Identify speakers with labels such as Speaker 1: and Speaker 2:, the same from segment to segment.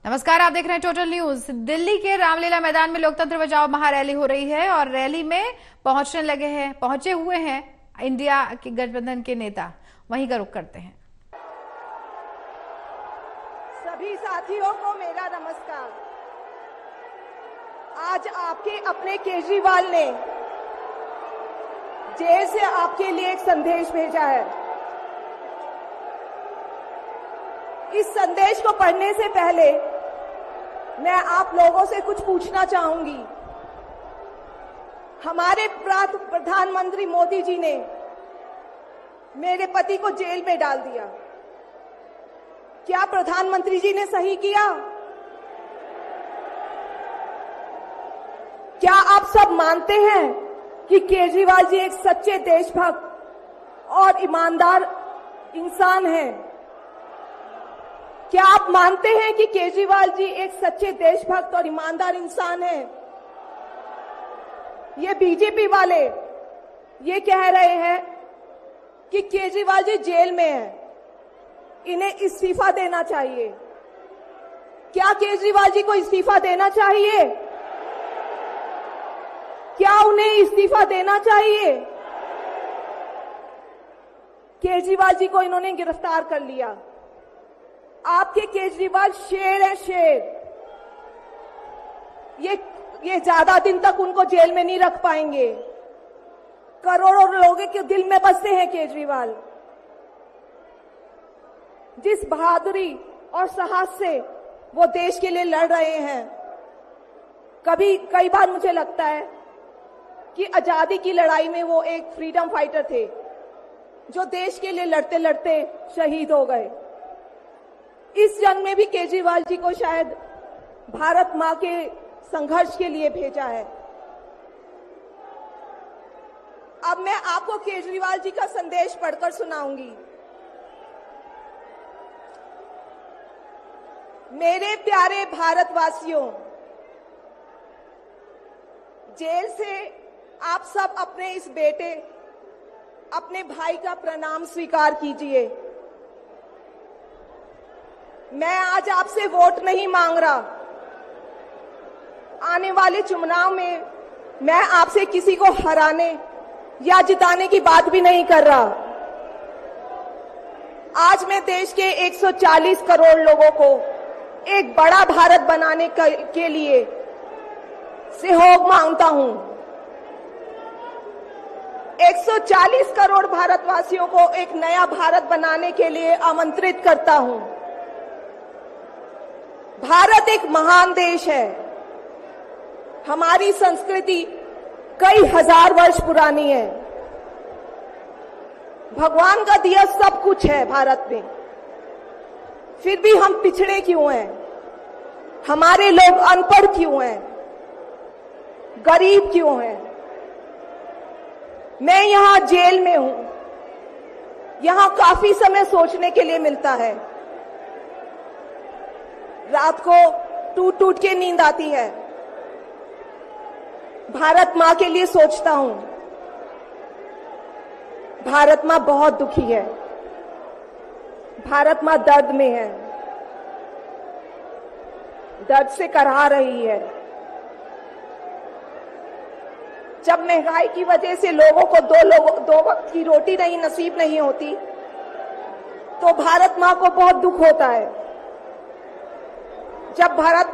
Speaker 1: नमस्कार, आप देख रहे हैं टोटल न्यूज। दिल्ली के रामलीला मैदान में लोकतंत्र बचाओ महारैली हो रही है और रैली में पहुंचे हुए हैं इंडिया के गठबंधन के नेता। वहीं का रुख करते हैं।
Speaker 2: सभी साथियों को मेरा नमस्कार। आज आपके अपने केजरीवाल ने जेल से आपके लिए एक संदेश भेजा है। इस संदेश को पढ़ने से पहले मैं आप लोगों से कुछ पूछना चाहूंगी। हमारे प्रधानमंत्री मोदी जी ने मेरे पति को जेल में डाल दिया। क्या प्रधानमंत्री जी ने सही किया? क्या आप सब मानते हैं कि केजरीवाल जी एक सच्चे देशभक्त और ईमानदार इंसान हैं? क्या आप मानते हैं कि केजरीवाल जी एक सच्चे देशभक्त और ईमानदार इंसान हैं? ये बीजेपी वाले ये कह रहे हैं कि केजरीवाल जी जेल में हैं, इन्हें इस्तीफा देना चाहिए। क्या केजरीवाल जी को इस्तीफा देना चाहिए? क्या उन्हें इस्तीफा देना चाहिए? केजरीवाल जी को इन्होंने गिरफ्तार कर लिया। आपके केजरीवाल शेर है, शेर। ये ज्यादा दिन तक उनको जेल में नहीं रख पाएंगे। करोड़ों लोगों के दिल में बसते हैं केजरीवाल। जिस बहादुरी और साहस से वो देश के लिए लड़ रहे हैं, कई बार मुझे लगता है कि आजादी की लड़ाई में वो एक फ्रीडम फाइटर थे जो देश के लिए लड़ते लड़ते शहीद हो गए। इस जंग में भी केजरीवाल जी को शायद भारत मां के संघर्ष के लिए भेजा है। अब मैं आपको केजरीवाल जी का संदेश पढ़कर सुनाऊंगी। मेरे प्यारे भारतवासियों, जेल से आप सब अपने इस बेटे, अपने भाई का प्रणाम स्वीकार कीजिए। मैं आज आपसे वोट नहीं मांग रहा। आने वाले चुनाव में मैं आपसे किसी को हराने या जिताने की बात भी नहीं कर रहा। आज मैं देश के 140 करोड़ लोगों को एक बड़ा भारत बनाने के लिए सहयोग मांगता हूं। 140 करोड़ भारतवासियों को एक नया भारत बनाने के लिए आमंत्रित करता हूं। भारत एक महान देश है। हमारी संस्कृति कई हजार वर्ष पुरानी है। भगवान का दिया सब कुछ है भारत में, फिर भी हम पिछड़े क्यों हैं? हमारे लोग अनपढ़ क्यों हैं? गरीब क्यों हैं? मैं यहां जेल में हूं। यहां काफी समय सोचने के लिए मिलता है। रात को टूट टूट के नींद आती है। भारत मां के लिए सोचता हूं। भारत मां बहुत दुखी है। भारत मां दर्द में है, दर्द से कराह रही है। जब महंगाई की वजह से लोगों को दो वक्त की रोटी नसीब नहीं होती, तो भारत मां को बहुत दुख होता है। जब भारत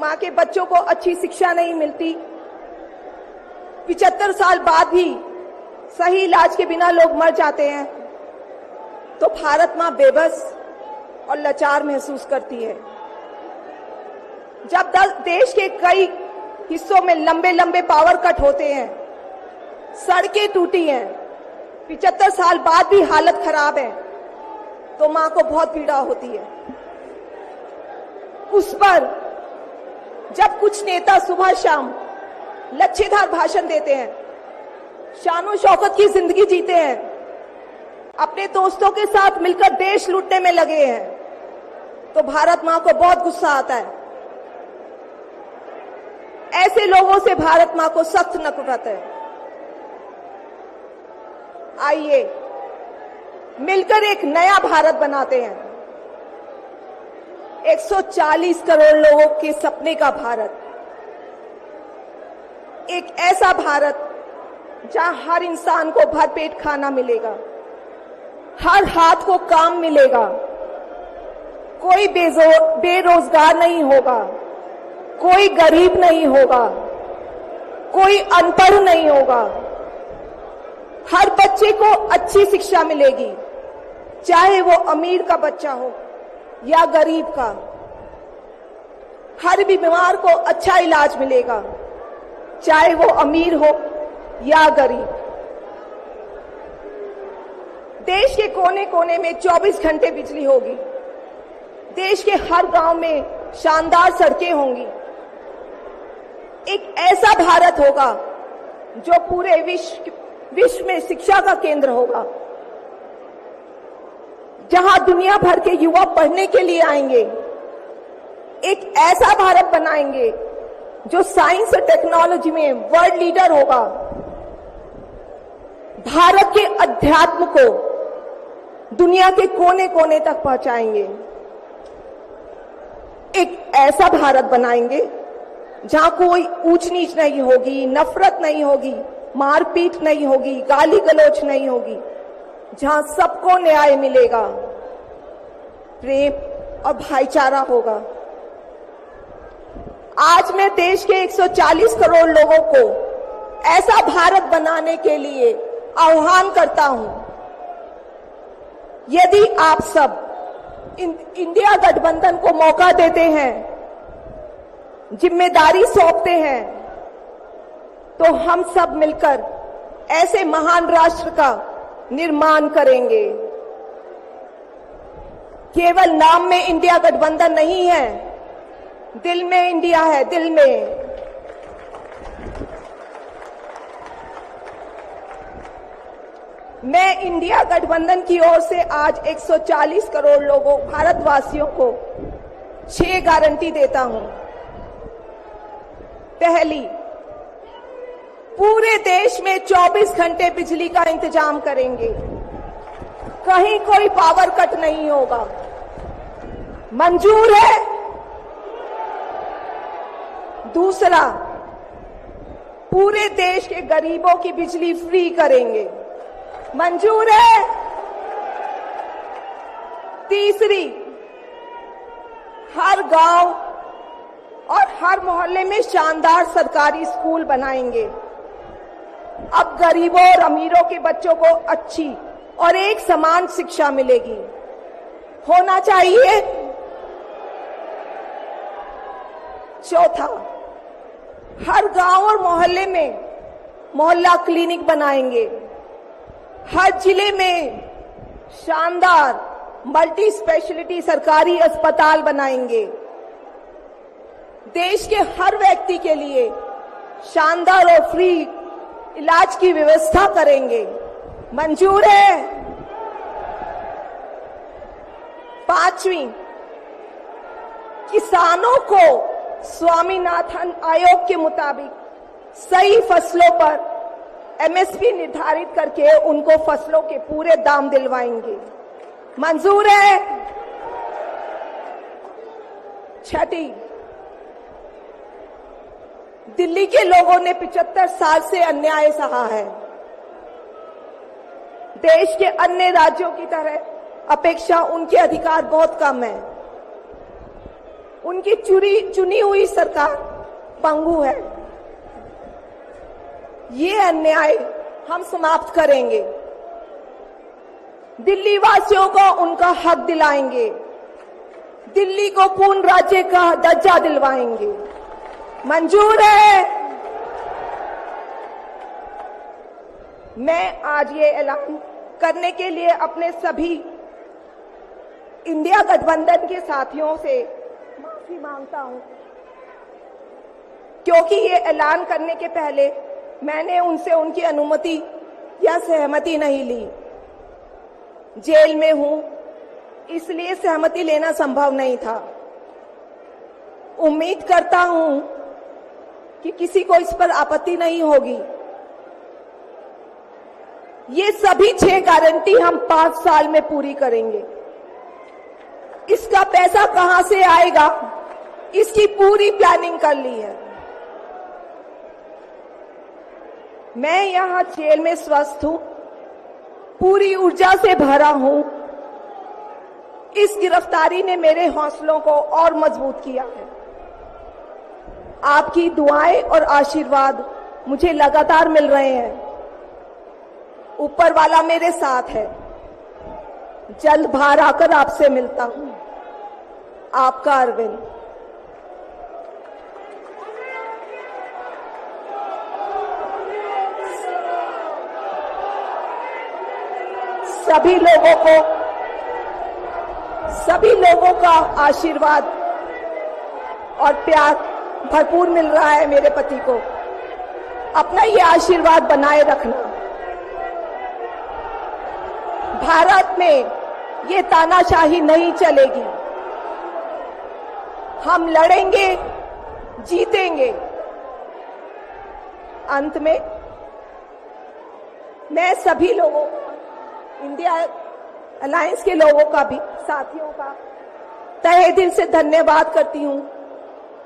Speaker 2: मां के बच्चों को अच्छी शिक्षा नहीं मिलती, 75 साल बाद भी सही इलाज के बिना लोग मर जाते हैं, तो भारत मां बेबस और लाचार महसूस करती है। जब देश के कई हिस्सों में लंबे लंबे पावर कट होते हैं, सड़कें टूटी हैं, 75 साल बाद भी हालत खराब है, तो मां को बहुत पीड़ा होती है। उस पर जब कुछ नेता सुबह शाम लच्छेदार भाषण देते हैं, शानो शौकत की जिंदगी जीते हैं, अपने दोस्तों के साथ मिलकर देश लूटने में लगे हैं, तो भारत मां को बहुत गुस्सा आता है। ऐसे लोगों से भारत मां को सख्त नफरत है। आइए मिलकर एक नया भारत बनाते हैं। 140 करोड़ लोगों के सपने का भारत, एक ऐसा भारत जहां हर इंसान को भरपेट खाना मिलेगा, हर हाथ को काम मिलेगा, कोई बेरोजगार नहीं होगा, कोई गरीब नहीं होगा, कोई अनपढ़ नहीं होगा, हर बच्चे को अच्छी शिक्षा मिलेगी, चाहे वो अमीर का बच्चा हो या गरीब का, हर बीमार को अच्छा इलाज मिलेगा, चाहे वो अमीर हो या गरीब। देश के कोने कोने में 24 घंटे बिजली होगी, देश के हर गांव में शानदार सड़कें होंगी, एक ऐसा भारत होगा जो पूरे विश्व में शिक्षा का केंद्र होगा, जहां दुनिया भर के युवा पढ़ने के लिए आएंगे। एक ऐसा भारत बनाएंगे जो साइंस और टेक्नोलॉजी में वर्ल्ड लीडर होगा। भारत के अध्यात्म को दुनिया के कोने कोने तक पहुंचाएंगे। एक ऐसा भारत बनाएंगे जहां कोई ऊंच नीच नहीं होगी, नफरत नहीं होगी, मारपीट नहीं होगी, गाली गलौज नहीं होगी, जहां सबको न्याय मिलेगा, प्रेम और भाईचारा होगा। आज मैं देश के 140 करोड़ लोगों को ऐसा भारत बनाने के लिए आह्वान करता हूं। यदि आप सब इंडिया गठबंधन को मौका देते हैं, जिम्मेदारी सौंपते हैं, तो हम सब मिलकर ऐसे महान राष्ट्र का निर्माण करेंगे। केवल नाम में इंडिया गठबंधन नहीं है, दिल में इंडिया है, दिल में। मैं इंडिया गठबंधन की ओर से आज 140 करोड़ लोगों भारतवासियों को 6 गारंटी देता हूं। पहली, पूरे देश में 24 घंटे बिजली का इंतजाम करेंगे, कहीं कोई पावर कट नहीं होगा। मंजूर है? दूसरा, पूरे देश के गरीबों की बिजली फ्री करेंगे, मंजूर है? तीसरी, हर गांव और हर मोहल्ले में शानदार सरकारी स्कूल बनाएंगे। अब गरीबों और अमीरों के बच्चों को अच्छी और एक समान शिक्षा मिलेगी, होना चाहिए। चौथा, हर गांव और मोहल्ले में मोहल्ला क्लिनिक बनाएंगे, हर जिले में शानदार मल्टी स्पेशलिटी सरकारी अस्पताल बनाएंगे, देश के हर व्यक्ति के लिए शानदार और फ्री इलाज की व्यवस्था करेंगे, मंजूर है? पांचवी, किसानों को स्वामीनाथन आयोग के मुताबिक सही फसलों पर एमएसपी निर्धारित करके उनको फसलों के पूरे दाम दिलवाएंगे, मंजूर है? छठी, दिल्ली के लोगों ने 75 साल से अन्याय सहा है। देश के अन्य राज्यों की तरह अपेक्षा उनके अधिकार बहुत कम है। उनकी चुनी हुई सरकार पंगु है। ये अन्याय हम समाप्त करेंगे, दिल्ली वासियों को उनका हक दिलाएंगे, दिल्ली को पूर्ण राज्य का दर्जा दिलवाएंगे, मंजूर है? मैं आज ये ऐलान करने के लिए अपने सभी इंडिया गठबंधन के साथियों से माफी मांगता हूं, क्योंकि ये ऐलान करने के पहले मैंने उनसे उनकी अनुमति या सहमति नहीं ली। जेल में हूं, इसलिए सहमति लेना संभव नहीं था। उम्मीद करता हूं कि किसी को इस पर आपत्ति नहीं होगी। ये सभी 6 गारंटी हम 5 साल में पूरी करेंगे। इसका पैसा कहां से आएगा, इसकी पूरी प्लानिंग कर ली है। मैं यहां जेल में स्वस्थ हूं, पूरी ऊर्जा से भरा हूं। इस गिरफ्तारी ने मेरे हौसलों को और मजबूत किया है। आपकी दुआएं और आशीर्वाद मुझे लगातार मिल रहे हैं। ऊपर वाला मेरे साथ है। जल्द बाहर आकर आपसे मिलता हूं। आपका अरविंद। सभी लोगों का आशीर्वाद और प्यार भरपूर मिल रहा है मेरे पति को। अपना ये आशीर्वाद बनाए रखना। भारत में ये तानाशाही नहीं चलेगी। हम लड़ेंगे, जीतेंगे। अंत में मैं सभी लोगों का, इंडिया अलायंस के लोगों का भी, साथियों का तहे दिल से धन्यवाद करती हूं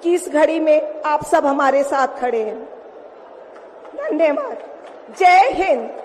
Speaker 2: कि इस घड़ी में आप सब हमारे साथ खड़े हैं। धन्यवाद। जय हिंद।